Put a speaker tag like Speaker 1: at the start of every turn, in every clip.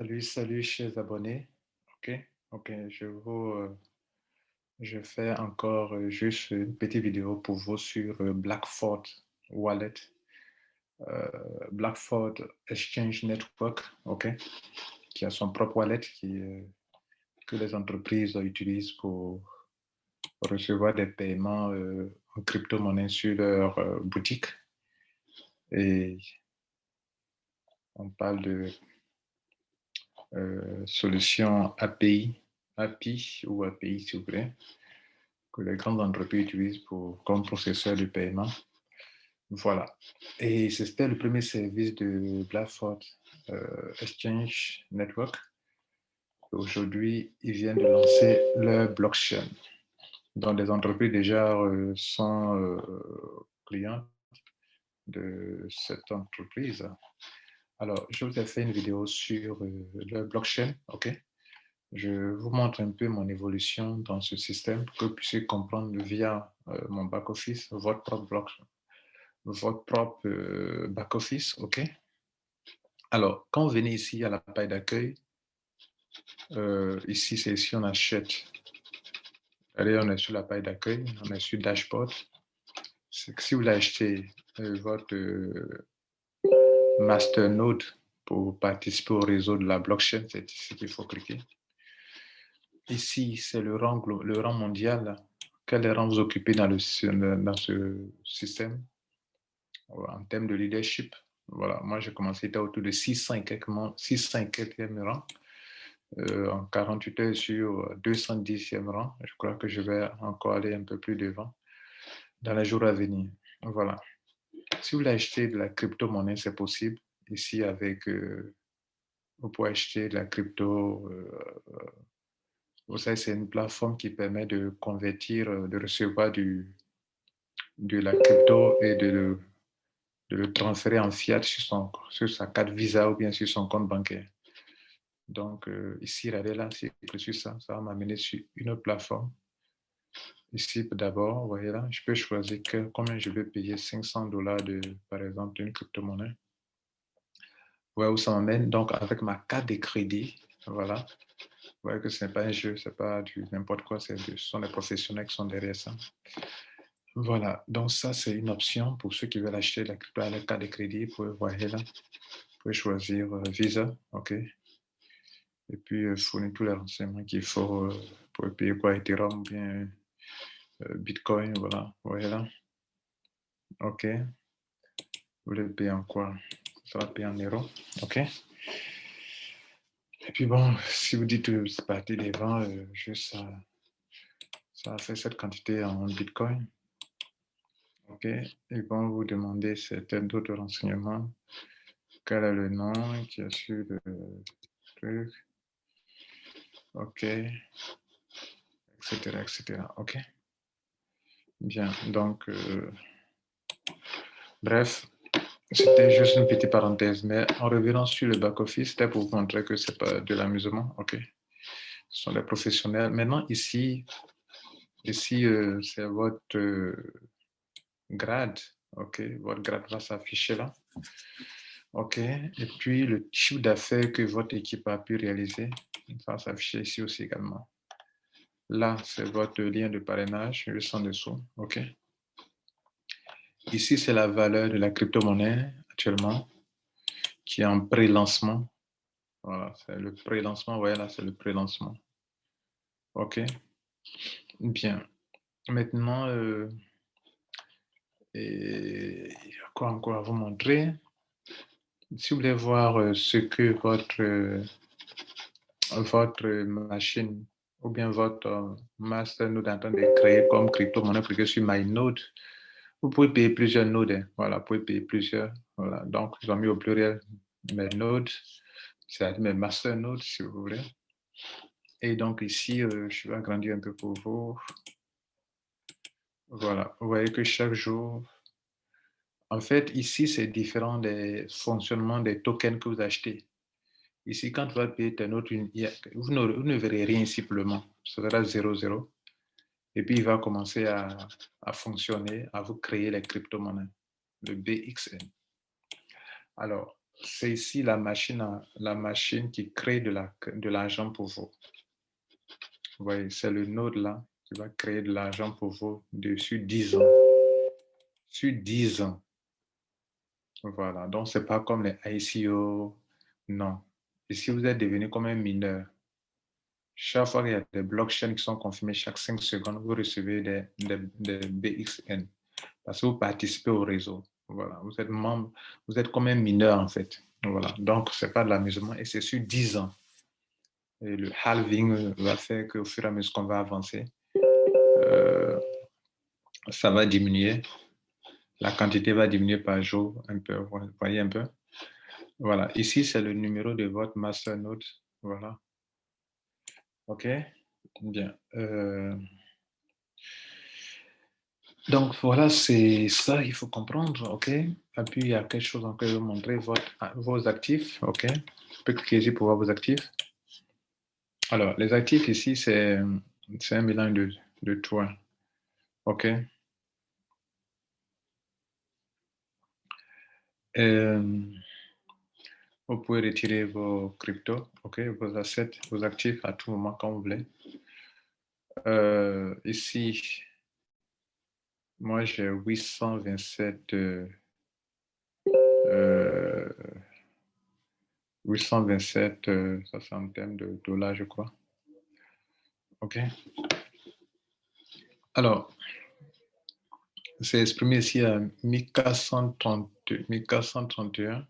Speaker 1: Salut, salut, chers abonnés. Ok, ok, je fais encore juste une petite vidéo pour vous sur Blackford Wallet, euh, Blackford Exchange Network, ok, qui a son propre wallet que les entreprises utilisent pour recevoir des paiements en crypto-monnaie sur leur boutique. Et on parle de solutions API ou API, s'il vous plaît, que les grandes entreprises utilisent comme processeur de paiement. Voilà. Et c'était le premier service de Blackford Exchange Network. Aujourd'hui, ils viennent de lancer leur blockchain, dont les entreprises déjà sont clients de cette entreprise. Alors, je vous ai fait une vidéo sur leur blockchain, ok? Je vous montre un peu mon évolution dans ce système pour que vous puissiez comprendre via mon back-office votre propre back-office, ok? Alors, quand vous venez ici à la page d'accueil, ici, c'est ici on achète. Allez, on est sur la page d'accueil, on est sur Dashboard. C'est que si vous achetez votre masternode pour participer au réseau de la blockchain, c'est ici qu'il faut cliquer. Ici, c'est le rang mondial. Quel rang vous occupez dans ce système en termes de leadership? Voilà, moi j'ai commencé à autour de 600 et quelques rang. En 48 heures sur 210e rang. Je crois que je vais encore aller un peu plus devant dans les jours à venir. Voilà. Si vous voulez acheter de la crypto-monnaie, c'est possible. Ici, vous pouvez acheter de la crypto. Vous savez, c'est une plateforme qui permet de convertir, de recevoir de la crypto et de le transférer en fiat sur sa carte Visa ou bien sur son compte bancaire. Donc, ici, regardez là, si je suis ça va m'amener sur une autre plateforme. Ici, d'abord, vous voyez là, je peux choisir combien je veux payer, $500 par exemple, d'une crypto-monnaie. Vous voyez où ça m'amène? Donc, avec ma carte de crédit, voilà. Vous voyez que ce n'est pas un jeu, ce n'est pas du n'importe quoi, ce sont les professionnels qui sont derrière ça. Voilà, donc ça, c'est une option pour ceux qui veulent acheter la crypto à la carte de crédit. Vous voyez là, vous pouvez choisir Visa, OK. Et puis, fournir tous les renseignements qu'il faut pour payer quoi, Ethereum ou bien Bitcoin, voilà, vous voyez là. OK. Vous voulez payer en quoi? Ça va payer en euros, OK. Et puis bon, si vous dites que c'est parti des vents, juste ça fait cette quantité en Bitcoin. OK. Ils vont vous demander certains d'autres renseignements. Quel est le nom qui est sur le truc? OK. Etc. etc. OK. Bien. Donc, bref, c'était juste une petite parenthèse. Mais en revenant sur le back-office, c'était pour vous montrer que ce n'est pas de l'amusement. OK. Ce sont des professionnels. Maintenant, ici c'est votre grade. OK. Votre grade va s'afficher là. OK. Et puis, le chiffre d'affaires que votre équipe a pu réaliser, ça va s'afficher ici aussi également. Là, c'est votre lien de parrainage, juste en dessous. OK. Ici, c'est la valeur de la crypto-monnaie actuellement, qui est en pré-lancement. Voilà, c'est le pré-lancement. Voilà, là, c'est le pré-lancement. OK. Bien. Maintenant, et quoi encore à vous montrer? Si vous voulez voir ce que votre machine ou bien votre masternode est en train de créer comme crypto-monnaie, cliquez sur MyNode. Vous pouvez payer plusieurs nodes. Hein. Voilà, vous pouvez payer plusieurs. Voilà. Donc, ils ont mis au pluriel mes nodes, c'est-à-dire mes masternodes, si vous voulez. Et donc, ici, je vais agrandir un peu pour vous. Voilà. Vous voyez que chaque jour, en fait, ici, c'est différent des fonctionnements des tokens que vous achetez. Ici, quand vous allez payer tes notes, vous ne verrez rien simplement. Ça sera 0,0. Et puis, il va commencer à fonctionner, à vous créer les crypto-monnaies, le BXN. Alors, c'est ici la machine qui crée de l'argent pour vous. Vous voyez, c'est le node là qui va créer de l'argent pour vous sur 10 ans. Sur 10 ans. Voilà, donc c'est pas comme les ICO, non. Ici, vous êtes devenu comme un mineur. Chaque fois qu'il y a des blockchains qui sont confirmés, chaque 5 secondes, vous recevez des BXN parce que vous participez au réseau. Voilà, vous êtes membre, vous êtes comme un mineur en fait. Voilà, donc c'est pas de l'amusement et c'est sur 10 ans. Et le halving va faire qu'au fur et à mesure qu'on va avancer, ça va diminuer. La quantité va diminuer par jour un peu. Vous voyez un peu? Voilà, ici c'est le numéro de votre masternode. Voilà. OK? Bien. Donc voilà, c'est ça qu'il faut comprendre, OK? Et puis il y a quelque chose encore, je vais vous montrer vos actifs, OK? Je peux cliquer ici pour voir vos actifs. Alors, les actifs ici, c'est un mélange de tout, OK? Vous pouvez retirer vos cryptos, OK? Vos assets, vos actifs à tout moment quand vous voulez. Ici, moi j'ai 827 ça c'est en termes de dollars, je crois. OK. Alors, c'est exprimé ici à 1431.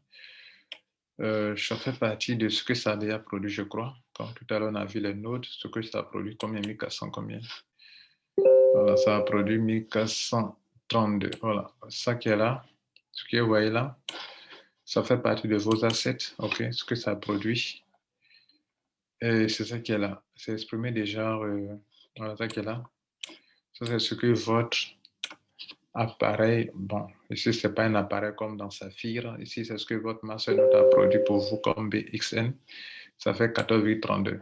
Speaker 1: Ça fait partie de ce que ça a déjà produit, je crois. Comme tout à l'heure, on a vu les nodes, ce que ça a produit, combien, 1400, combien. Voilà, ça a produit 1432. Voilà, ça qui est là, ce que vous voyez là, ça fait partie de vos assets, OK, ce que ça a produit. Et c'est ça qui est là. C'est exprimé déjà, voilà, ça qui est là. Ça, c'est ce que votre appareil, bon, ici, ce n'est pas un appareil comme dans Saphir. Ici, c'est ce que votre masternode a produit pour vous comme BXN. Ça fait 14,32.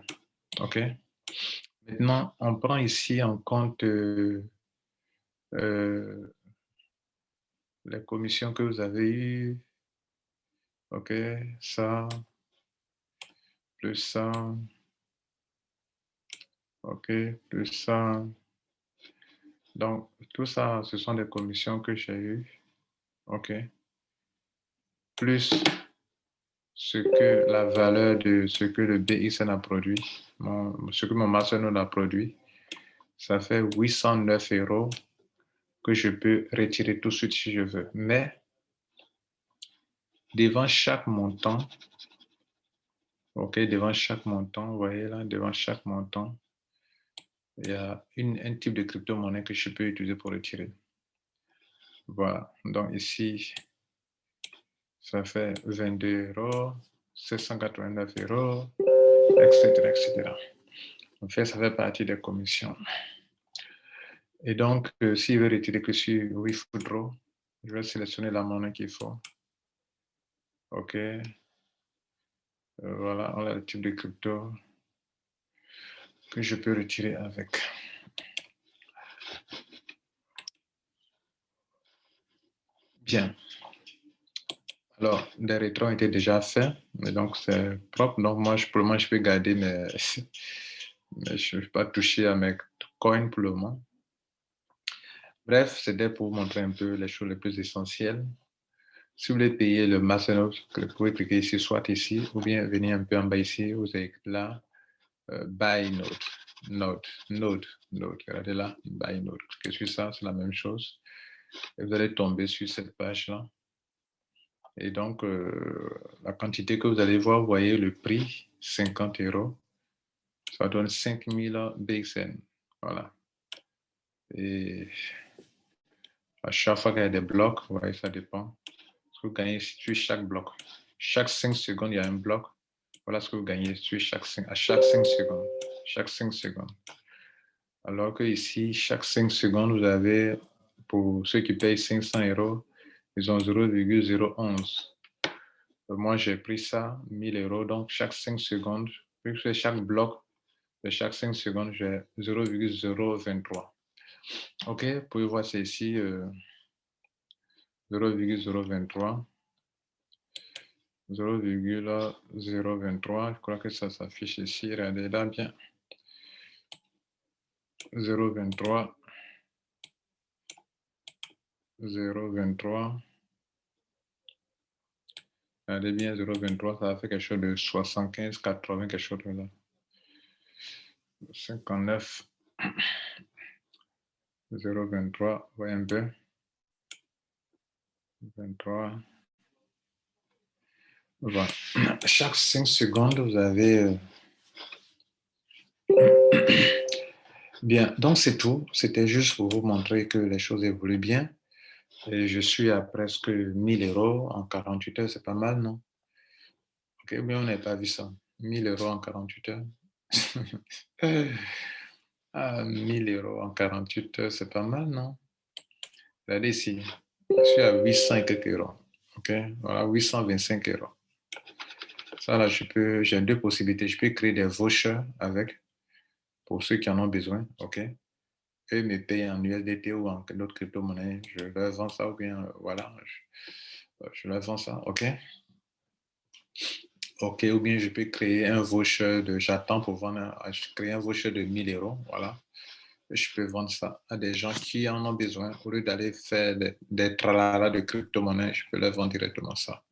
Speaker 1: OK? Maintenant, on prend ici en compte les commissions que vous avez eues. OK? Ça, plus ça. OK? Plus ça. Donc, tout ça, ce sont des commissions que j'ai eues. OK? Plus ce que la valeur de ce que le BXN a produit, ce que mon masternode a produit, ça fait 809 € que je peux retirer tout de suite si je veux. Mais devant chaque montant, OK, devant chaque montant, vous voyez là, devant chaque montant, il y a un type de crypto-monnaie que je peux utiliser pour retirer. Voilà, donc ici, ça fait 22 €, 789 €, etc., etc. En fait, ça fait partie des commissions. Et donc, s'il veut retirer que sur Withdraw, je vais sélectionner la monnaie qu'il faut. OK. Voilà, on a le type de crypto que je peux retirer avec. Bien. Alors, les rétros étaient déjà faits, et donc c'est propre. Donc, moi, pour le moment, je peux garder mais je ne vais pas toucher à mes coins pour le moment. Bref, c'était pour vous montrer un peu les choses les plus essentielles. Si vous voulez payer le masternode, vous pouvez cliquer ici, soit ici, ou bien venir un peu en bas ici, vous avez là, buy node. Regardez là, buy node. Cliquez sur ça, c'est la même chose. Et vous allez tomber sur cette page-là. Et donc, la quantité que vous allez voir, vous voyez le prix, 50 €. Ça donne 5000 BXN. Voilà. Et à chaque fois qu'il y a des blocs, vous voyez, ça dépend. Ce que vous gagnez sur chaque bloc. Chaque 5 secondes, il y a un bloc. Voilà ce que vous gagnez sur à chaque 5 secondes. Chaque 5 secondes. Alors que ici, chaque 5 secondes, vous avez, pour ceux qui payent 500 €, ils ont 0,011. Moi, j'ai pris ça, 1000 €. Donc, chaque 5 secondes, puisque chaque bloc de chaque 5 secondes, j'ai 0,023. OK, vous pouvez voir, c'est ici 0,023. 0,023. Je crois que ça s'affiche ici. Regardez là bien. 0,23. 0,23. Regardez bien 0,23. Ça va faire quelque chose de 75, 80, quelque chose de là. 59. 0,23. Voyez un peu. 23. Voilà. Chaque 5 secondes, vous avez... Bien, donc c'est tout. C'était juste pour vous montrer que les choses évoluent bien. Et je suis à presque 1000 € en 48 heures. C'est pas mal, non? Ok, mais on n'a pas vu ça. 1000 € en 48 heures. 1000 € en 48 heures, c'est pas mal, non? Regardez ici. Je suis à 800 et quelques euros. Ok, voilà, 825 €. Ça, là, j'ai deux possibilités. Je peux créer des vouchers avec, pour ceux qui en ont besoin. Ok. Eux me payent en USDT ou en d'autres crypto-monnaies. Je leur vends ça ou bien, voilà, je leur vends ça. Ok. Ok, ou bien je peux créer un voucher j'attends pour vendre, je crée un voucher de 1000 €. Voilà. Je peux vendre ça à des gens qui en ont besoin. Au lieu d'aller faire des tralala de crypto-monnaies, je peux leur vendre directement ça.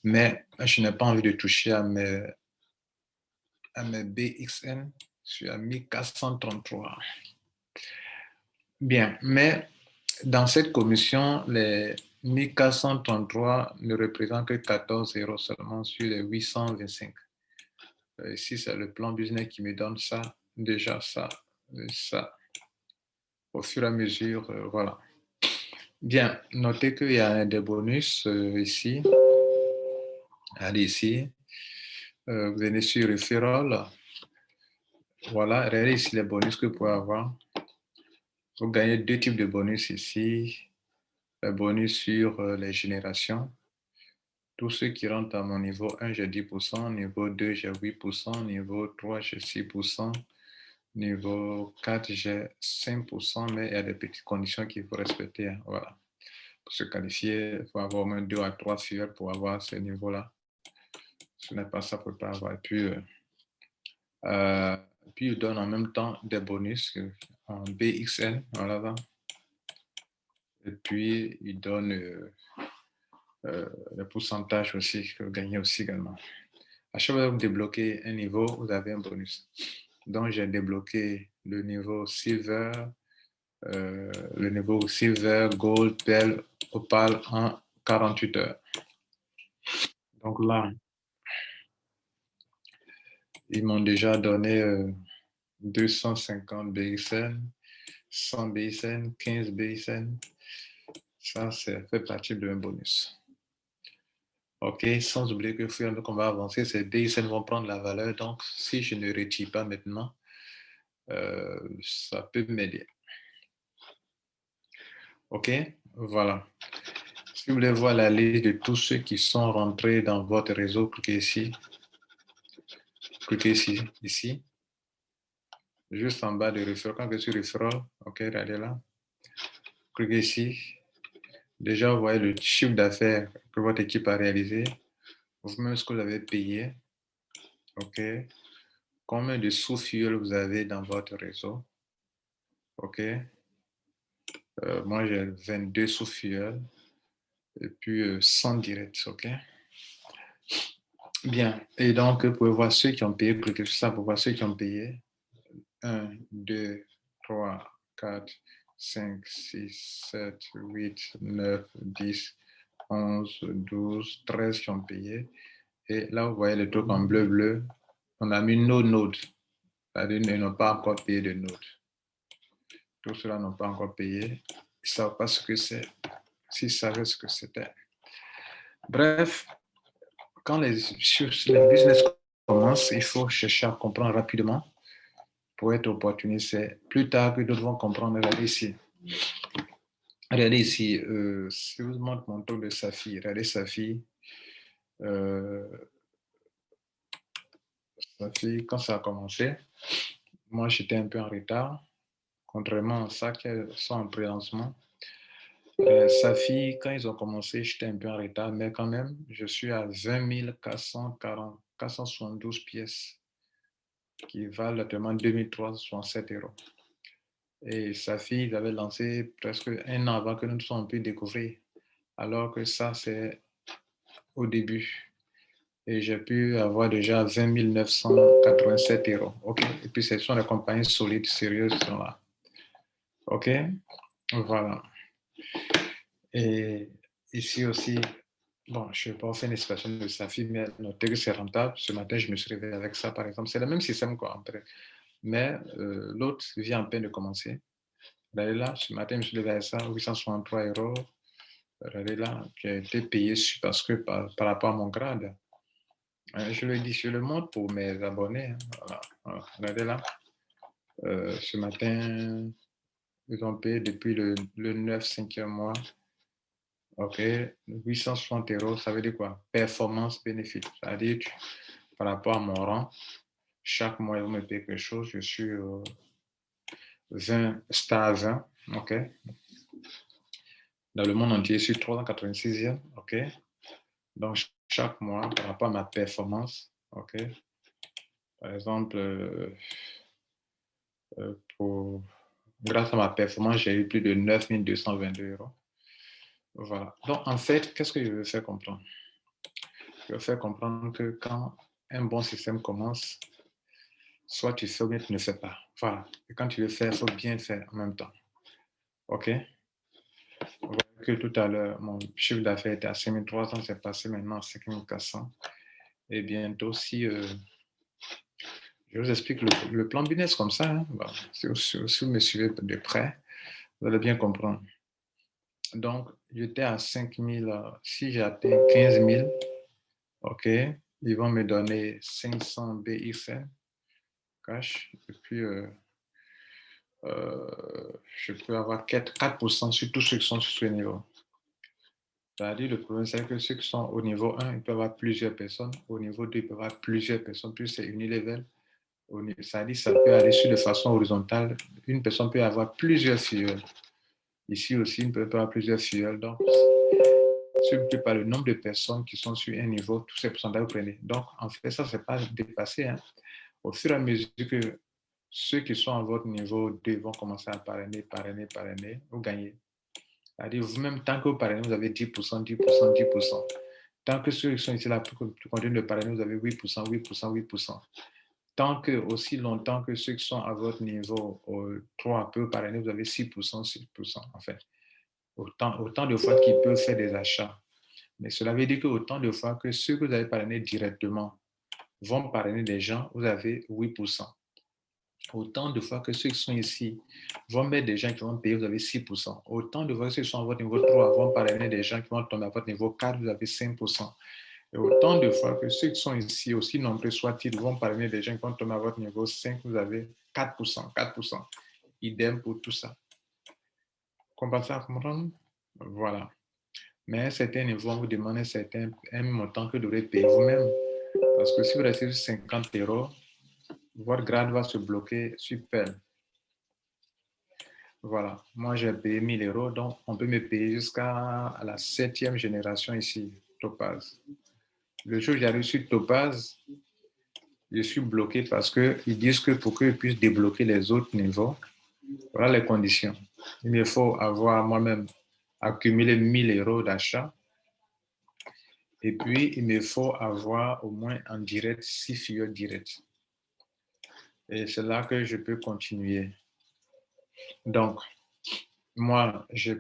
Speaker 1: Mais je n'ai pas envie de toucher à mes BXN. Je suis à 1433. Bien, mais dans cette commission, les 1433 ne représentent que 14 € seulement sur les 825. Ici, c'est le plan business qui me donne ça, déjà ça, ça. Au fur et à mesure, voilà. Bien, notez qu'il y a des bonus ici. Allez ici. Vous venez sur Referral. Voilà, regardez ici les bonus que vous pouvez avoir. Vous gagnez deux types de bonus ici. Le bonus sur les générations. Tous ceux qui rentrent à mon niveau 1, j'ai 10%, niveau 2, j'ai 8%, niveau 3, j'ai 6%, niveau 4, j'ai 5%, mais il y a des petites conditions qu'il faut respecter. Hein. Voilà. Pour se qualifier, il faut avoir au moins 2 à 3 filières pour avoir ce niveau-là. Ce n'est pas ça, il ne peut pas avoir. Puis, il donne en même temps des bonus en BXN. Voilà. Et puis, il donne le pourcentage aussi que vous gagnez aussi également. À chaque fois que vous débloquez un niveau, vous avez un bonus. Donc, j'ai débloqué le niveau Silver, Gold, Pearl, Opal en 48 heures. Donc là, ils m'ont déjà donné 250 BXN, 100 BXN, 15 BXN. Ça fait partie de un bonus. OK, sans oublier que fur et à mesure qu'on va avancer, ces BXN vont prendre la valeur. Donc, si je ne retire pas maintenant, ça peut m'aider. OK, voilà. Si vous voulez voir la liste de tous ceux qui sont rentrés dans votre réseau, cliquez ici. Cliquez ici, ici. Juste en bas de referral. Quand vous êtes sur referral, OK, regardez là. Cliquez ici. Déjà, vous voyez le chiffre d'affaires que votre équipe a réalisé. Vous-même, ce que vous avez payé. OK. Combien de sous-fuel vous avez dans votre réseau? OK. Moi, j'ai 22 sous-fuel. Et puis 100 directs. OK. Bien. Et donc, vous pouvez voir ceux qui ont payé. Cliquez sur ça pour voir ceux qui ont payé. 1, 2, 3, 4, 5, 6, 7, 8, 9, 10, 11, 12, 13 qui ont payé. Et là, vous voyez le truc en bleu. On a mis no node. C'est-à-dire qu'ils n'ont pas encore payé de node. Tous ceux-là n'ont pas encore payé. Ils ne savent pas ce que c'est. S'ils savaient ce que c'était. Bref, quand les business commencent, il faut chercher à comprendre rapidement pour être opportuniste. C'est plus tard que d'autres vont comprendre. Regardez ici. Regardez ici. Si je vous montre mon taux de Safi, regardez Safi. Safi, quand ça a commencé, moi j'étais un peu en retard, contrairement à ça qui sont en pré-lancement. Safi, quand ils ont commencé, j'étais un peu en retard, mais quand même, je suis à 20 472 pièces qui valent actuellement 2367 euros. Et Safi, ils avaient lancé presque un an avant que nous soyons pu découvrir, alors que ça, c'est au début. Et j'ai pu avoir déjà 20 987 euros. OK. Et puis, ce sont des compagnies solides, sérieuses qui sont là. OK. Voilà. Et ici aussi, bon, je ne vais pas faire une expression de Safi, mais noter que c'est rentable. Ce matin, je me suis réveillé avec ça, par exemple. C'est le même système, quoi. Mais l'autre vient à peine de commencer. Regardez là, ce matin, je me suis levé avec ça, 863 euros. Regardez là, qui a été payé parce que par rapport à mon grade. Je le dis, je le montre pour mes abonnés. Voilà. Voilà. Regardez là, ce matin, ils ont payé depuis le 9, 5e mois. OK, 860 euros, ça veut dire quoi? Performance bénéfice. C'est-à-dire, par rapport à mon rang, chaque mois, ils vont me payer quelque chose. Je suis 20 stars 20. OK. Dans le monde entier, je suis 386e. OK. Donc, chaque mois, par rapport à ma performance, OK. Par exemple, grâce à ma performance, j'ai eu plus de 9 222 euros. Voilà. Donc, en fait, qu'est-ce que je veux faire comprendre? Je veux faire comprendre que quand un bon système commence, soit tu fais ou bien tu ne fais pas. Voilà. Et quand tu veux faire, il faut bien faire en même temps. OK? Vous voyez que tout à l'heure, mon chiffre d'affaires était à 5 300, c'est passé maintenant à 5 400. Et bientôt, si je vous explique le plan business comme ça, hein, voilà. Si vous me suivez de près, vous allez bien comprendre. Donc, j'étais à 5 000. Si j'ai atteint 15 000, OK, ils vont me donner 500 BXN cash. Et puis, je peux avoir 4% sur tous ceux qui sont sur ce niveau. C'est-à-dire, le problème, c'est que ceux qui sont au niveau 1, ils peuvent avoir plusieurs personnes. Au niveau 2, ils peuvent avoir plusieurs personnes. Plus c'est unilevel. C'est-à-dire, ça peut aller sur de façon horizontale. Une personne peut avoir plusieurs filleuls. Ici aussi, une peut avoir plusieurs filleuls. Donc, si vous ne par le nombre de personnes qui sont sur un niveau, tous ces pourcentages, vous prenez. Donc, en fait, ça, ce n'est pas dépassé. Hein. Au fur et à mesure que ceux qui sont à votre niveau 2 vont commencer à parrainer, vous gagnez. C'est-à-dire, vous-même, tant que vous parrainez, vous avez 10%, 10%, 10%. Tant que ceux qui sont ici là pour continuer de parrainer, vous avez 8%, 8%, 8%. Tant que, aussi longtemps que ceux qui sont à votre niveau 3 peuvent parrainer, vous avez 6%, 6%, en fait. Autant de fois qu'ils peuvent faire des achats. Mais cela veut dire que autant de fois que ceux que vous avez parrainés directement vont parrainer des gens, vous avez 8%. Autant de fois que ceux qui sont ici vont mettre des gens qui vont payer, vous avez 6%. Autant de fois que ceux qui sont à votre niveau 3 vont parrainer des gens qui vont tomber à votre niveau 4, vous avez 5%. Et autant de fois que ceux qui sont ici, aussi nombreux soient-ils, vont parrainer des gens qui vont tomber à votre niveau 5, vous avez 4%. 4%. Idem pour tout ça. Comprenez à comprendre? Voilà. Mais à un certain niveau, on vous demande un montant que vous devrez payer vous-même. Parce que si vous restez sur 50 euros, votre grade va se bloquer sur PEL. Voilà. Moi, j'ai payé 1000 euros, donc on peut me payer jusqu'à la 7e génération ici, Topaz. Le jour où j'arrive sur Topaz, je suis bloqué parce qu'ils disent que pour qu'ils puissent débloquer les autres niveaux, voilà les conditions. Il me faut avoir moi-même accumulé 1000 euros d'achat. Et puis, il me faut avoir au moins en direct 6 figures directes. Et c'est là que je peux continuer. Donc, moi, je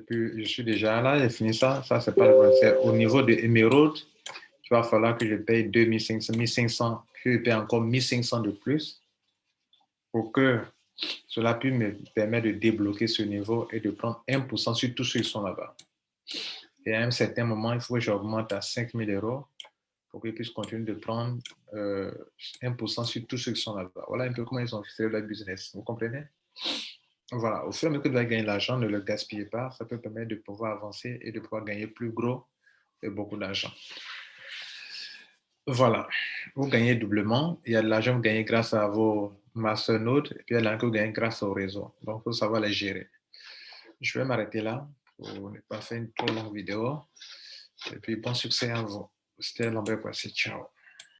Speaker 1: suis déjà là, j'ai fini ça. Ça, c'est pas le problème. C'est au niveau de Emerald, il va falloir que je paye 2500, 1500, que je paye encore 1500 de plus pour que cela puisse me permettre de débloquer ce niveau et de prendre 1% sur tous ceux qui sont là-bas. Et à un certain moment, il faut que j'augmente à 5000 euros pour qu'ils puissent continuer de prendre 1% sur tous ceux qui sont là-bas. Voilà un peu comment ils ont fait leur business. Vous comprenez? Voilà. Au fur et à mesure que vous allez gagner de l'argent, ne le gaspillez pas. Ça peut permettre de pouvoir avancer et de pouvoir gagner plus gros et beaucoup d'argent. Voilà. Vous gagnez doublement. Il y a de l'argent que vous gagnez grâce à vos masternodes et puis il y a de l'argent que vous gagnez grâce au réseau. Donc, il faut savoir les gérer. Je vais m'arrêter là. pour ne pas faire une trop longue vidéo. Et puis, bon succès à vous. C'était Lambert Kwasi. Ciao.